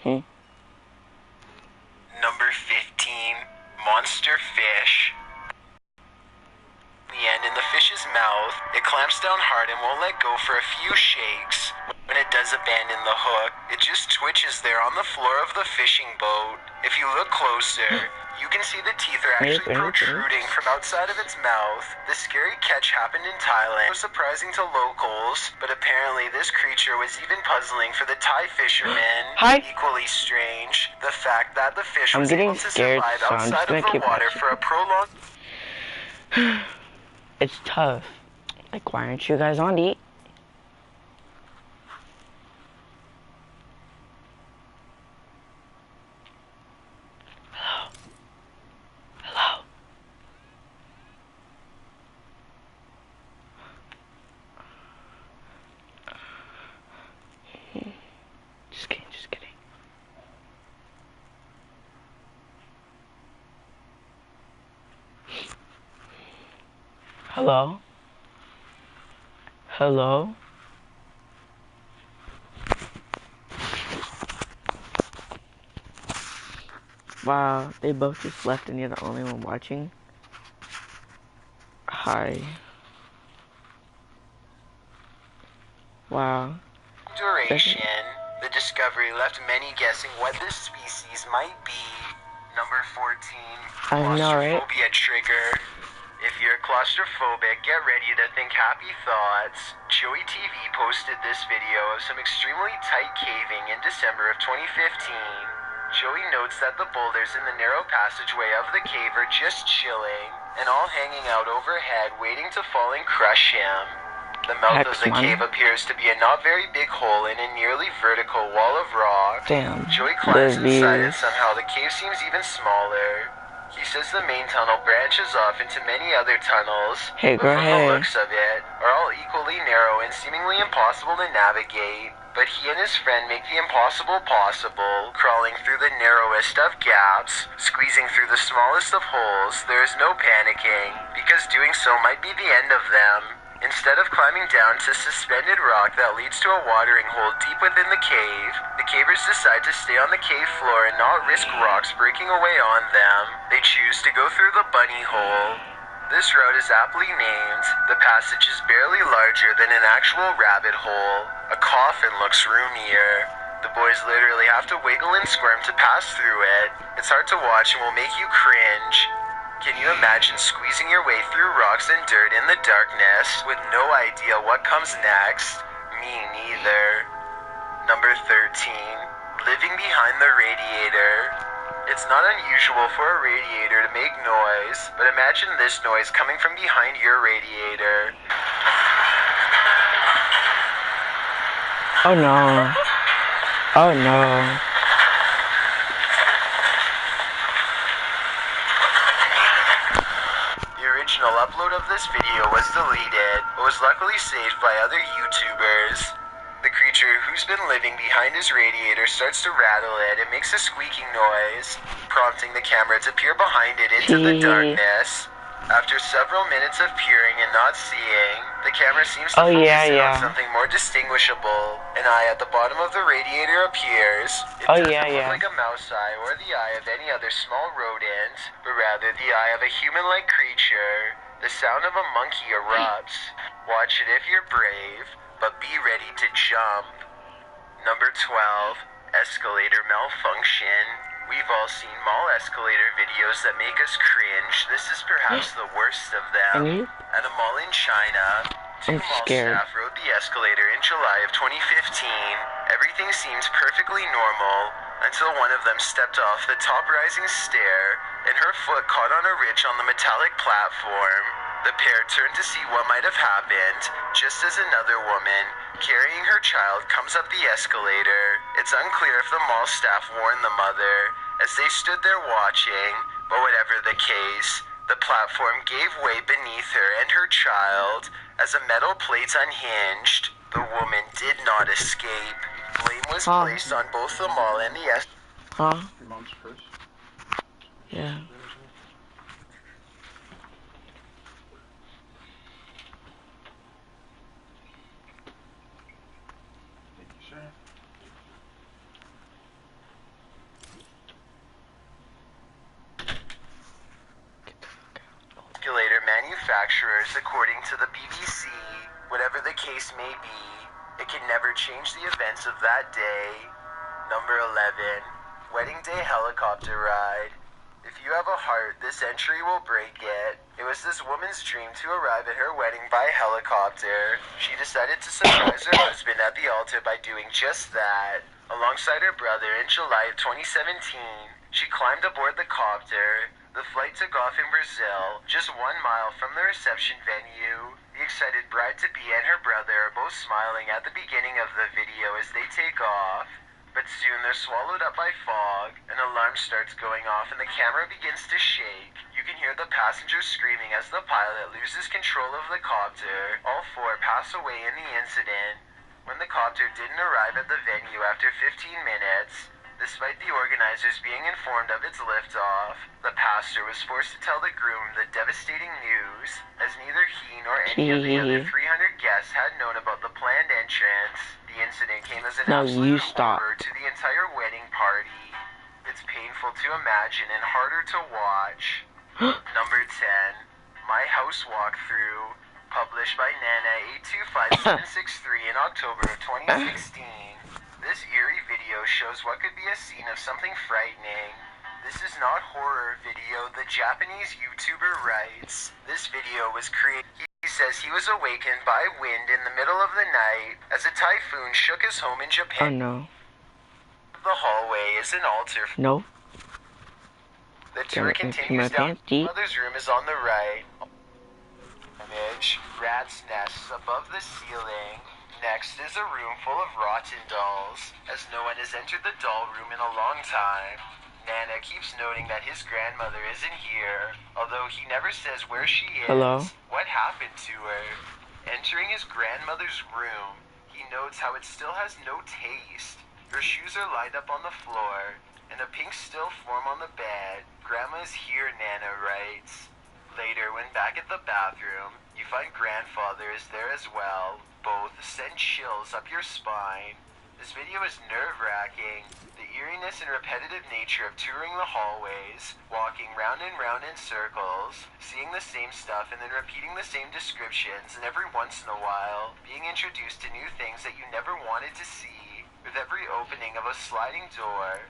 Number 15, monster fish. The end in the fish's mouth, it clamps down hard and won't let go for a few shakes. When it does abandon the hook, it just twitches there on the floor of the fishing boat. If you look closer, you can see the teeth are actually protruding from outside of its mouth. The scary catch happened in Thailand. It was surprising to locals, but apparently this creature was even puzzling for the Thai fishermen. Equally strange, the fact that the fish was able to survive outside of the water for a prolonged... It's tough. Like, why aren't you guys on to eat? Hello? Hello? Just kidding, just kidding. Hello? Hello? Wow, they both just left and you're the only one watching? Hi. Wow. Duration. The discovery left many guessing what this species might be. Number 14. I know, right? Claustrophobia trigger. If you're claustrophobic, get ready to think happy thoughts. Joey TV posted this video of some extremely tight caving in December of 2015. Joey notes that the boulders in the narrow passageway of the cave are just chilling, and all hanging out overhead waiting to fall and crush him. The mouth of the cave appears to be a not very big hole in a nearly vertical wall of rock. Damn. Joey climbs inside and somehow the cave seems even smaller. He says the main tunnel branches off into many other tunnels, but from the looks of it, are all equally narrow and seemingly impossible to navigate. But he and his friend make the impossible possible, crawling through the narrowest of gaps, squeezing through the smallest of holes. There is no panicking, because doing so might be the end of them. Instead of climbing down to suspended rock that leads to a watering hole deep within the cavers decide to stay on the cave floor and not risk rocks breaking away on them. They choose to go through the bunny hole. This route is aptly named. The passage is barely larger than an actual rabbit hole. A coffin looks roomier. The boys literally have to wiggle and squirm to pass through it. It's hard to watch and will make you cringe. Can you imagine squeezing your way through rocks and dirt in the darkness with no idea what comes next? Me neither. Number 13. Living behind the radiator. It's not unusual for a radiator to make noise, but imagine this noise coming from behind your radiator. Oh no. Oh no. The original upload of this video was deleted, but was luckily saved by other YouTubers. The creature who's been living behind his radiator starts to rattle it and makes a squeaking noise, prompting the camera to peer behind it into the darkness. After several minutes of peering and not seeing, the camera seems to focus in on something more distinguishable. An eye at the bottom of the radiator appears. It doesn't look like a mouse eye or the eye of any other small rodent, but rather the eye of a human-like creature. The sound of a monkey erupts. Watch it if you're brave, but be ready to jump. Number 12. Escalator malfunction. We've all seen mall escalator videos that make us cringe. This is perhaps the worst of them. At a mall in China, two mall staff rode the escalator in July of 2015. Everything seemed perfectly normal until one of them stepped off the top rising stair and her foot caught on a ridge on the metallic platform. The pair turned to see what might have happened, just as another woman, carrying her child, comes up the escalator. It's unclear if the mall staff warned the mother, as they stood there watching, but whatever the case, the platform gave way beneath her and her child. As a metal plate unhinged, the woman did not escape. Blame was placed on both the mall and the escalator. Your mom's purse? Yeah. manufacturers, according to the BBC. Whatever the case may be, it can never change the events of that day. Number 11, wedding day helicopter ride. If you have a heart, this entry will break it. It was this woman's dream to arrive at her wedding by helicopter. She decided to surprise her husband at the altar by doing just that. Alongside her brother in July of 2017, she climbed aboard the copter. The flight took off in Brazil, just 1 mile from the reception venue. The excited bride-to-be and her brother are both smiling at the beginning of the video as they take off. But soon they're swallowed up by fog, an alarm starts going off and the camera begins to shake. You can hear the passengers screaming as the pilot loses control of the copter. All 4 pass away in the incident. When the copter didn't arrive at the venue after 15 minutes, despite the organizers being informed of its liftoff, the pastor was forced to tell the groom the devastating news, as neither he nor any of the other 300 guests had known about the planned entrance. The incident came as an absolute horror to the entire wedding party. It's painful to imagine and harder to watch. Number 10, My House Walkthrough, published by Nana825763 in October of 2016. This eerie video shows what could be a scene of something frightening. This is not horror video, the Japanese YouTuber writes. This video was created. He says he was awakened by wind in the middle of the night as a typhoon shook his home in Japan. Oh no. The hallway is an altar. No. The tour continues down. Mother's room is on the right. Image, rat's nests above the ceiling. Next is a room full of rotten dolls, as no one has entered the doll room in a long time. Nana keeps noting that his grandmother isn't here, although he never says where she is. Hello? What happened to her? Entering his grandmother's room, he notes how it still has no taste. Her shoes are lined up on the floor, and a pink still form on the bed. Grandma's here, Nana writes. Later, when back at the bathroom, you find grandfather is there as well. Both send chills up your spine. This video is nerve-wracking. The eeriness and repetitive nature of touring the hallways, walking round and round in circles, seeing the same stuff and then repeating the same descriptions, and every once in a while, being introduced to new things that you never wanted to see. With every opening of a sliding door,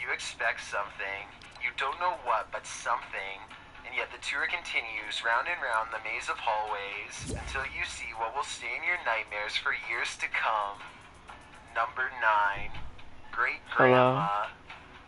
you expect something. You don't know what, but something. And yet the tour continues round and round the maze of hallways until you see what will stay in your nightmares for years to come. Number 9, Great Grandma.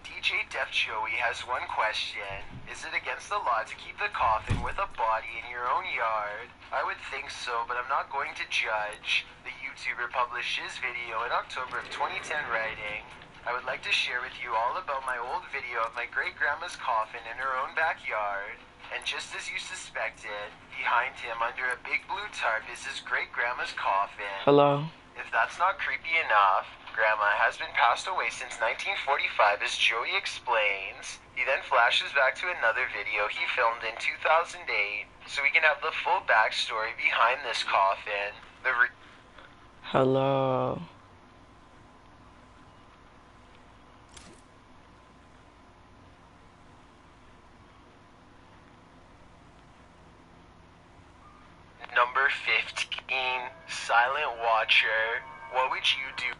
DJ Def Joey has one question. Is it against the law to keep the coffin with a body in your own yard? I would think so, but I'm not going to judge. The YouTuber published his video in October of 2010 writing, I would like to share with you all about my old video of my great-grandma's coffin in her own backyard. And just as you suspected, behind him under a big blue tarp is his great-grandma's coffin. Hello? If that's not creepy enough, Grandma has been passed away since 1945, as Joey explains. He then flashes back to another video he filmed in 2008, so we can have the full backstory behind this coffin. Hello? Number 15, Silent Watcher. What would you do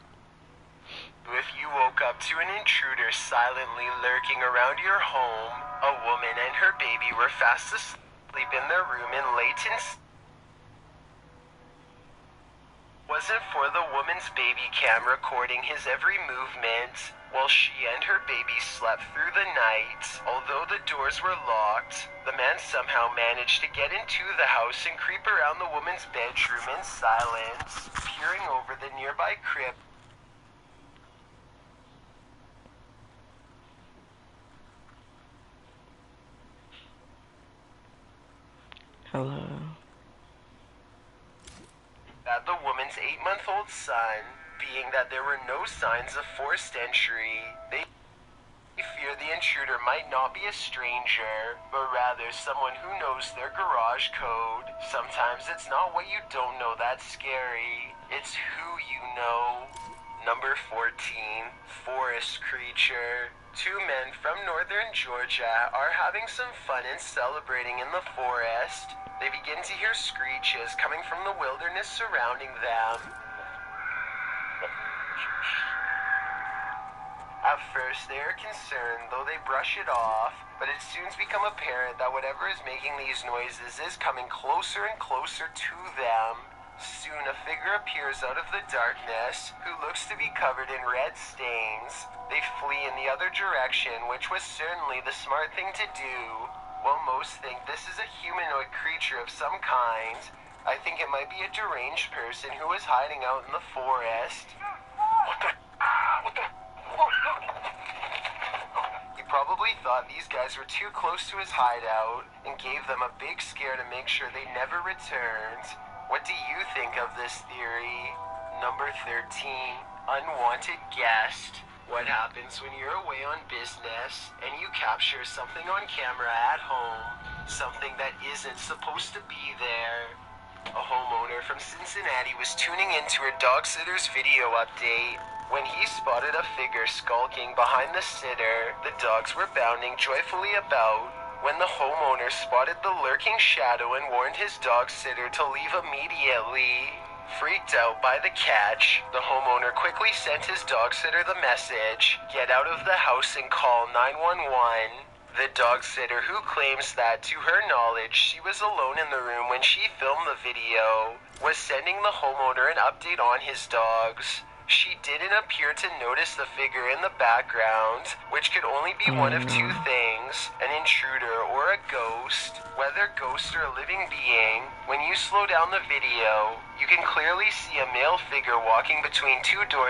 if you woke up to an intruder silently lurking around your home? A woman and her baby were fast asleep in their room in latent. Wasn't for the woman's baby cam recording his every movement while she and her baby slept through the night. Although the doors were locked, the man somehow managed to get into the house and creep around the woman's bedroom in silence, peering over the nearby crib. Hello? At the woman's 8-month-old son, being that there were no signs of forced entry, they fear the intruder might not be a stranger, but rather someone who knows their garage code. Sometimes it's not what you don't know that's scary, it's who you know. Number 14, forest creature. Two men from northern Georgia are having some fun and celebrating in the forest. They begin to hear screeches coming from the wilderness surrounding them. At first, they are concerned, though they brush it off, but it soon becomes apparent that whatever is making these noises is coming closer and closer to them. Soon, a figure appears out of the darkness, who looks to be covered in red stains. They flee in the other direction, which was certainly the smart thing to do. While most think this is a humanoid creature of some kind, I think it might be a deranged person who is hiding out in the forest. He probably thought these guys were too close to his hideout and gave them a big scare to make sure they never returned. What do you think of this theory? Number 13, unwanted guest. What happens when you're away on business and you capture something on camera at home? Something that isn't supposed to be there. A homeowner from Cincinnati was tuning into her dog sitter's video update when he spotted a figure skulking behind the sitter. The dogs were bounding joyfully about when the homeowner spotted the lurking shadow and warned his dog sitter to leave immediately. Freaked out by the catch, the homeowner quickly sent his dog sitter the message, "Get out of the house and call 911. The dog sitter, who claims that, to her knowledge, she was alone in the room when she filmed the video, was sending the homeowner an update on his dogs. She didn't appear to notice the figure in the background, which could only be one of two things, an intruder or a ghost. Whether ghost or a living being, when you slow down the video, you can clearly see a male figure walking between two doors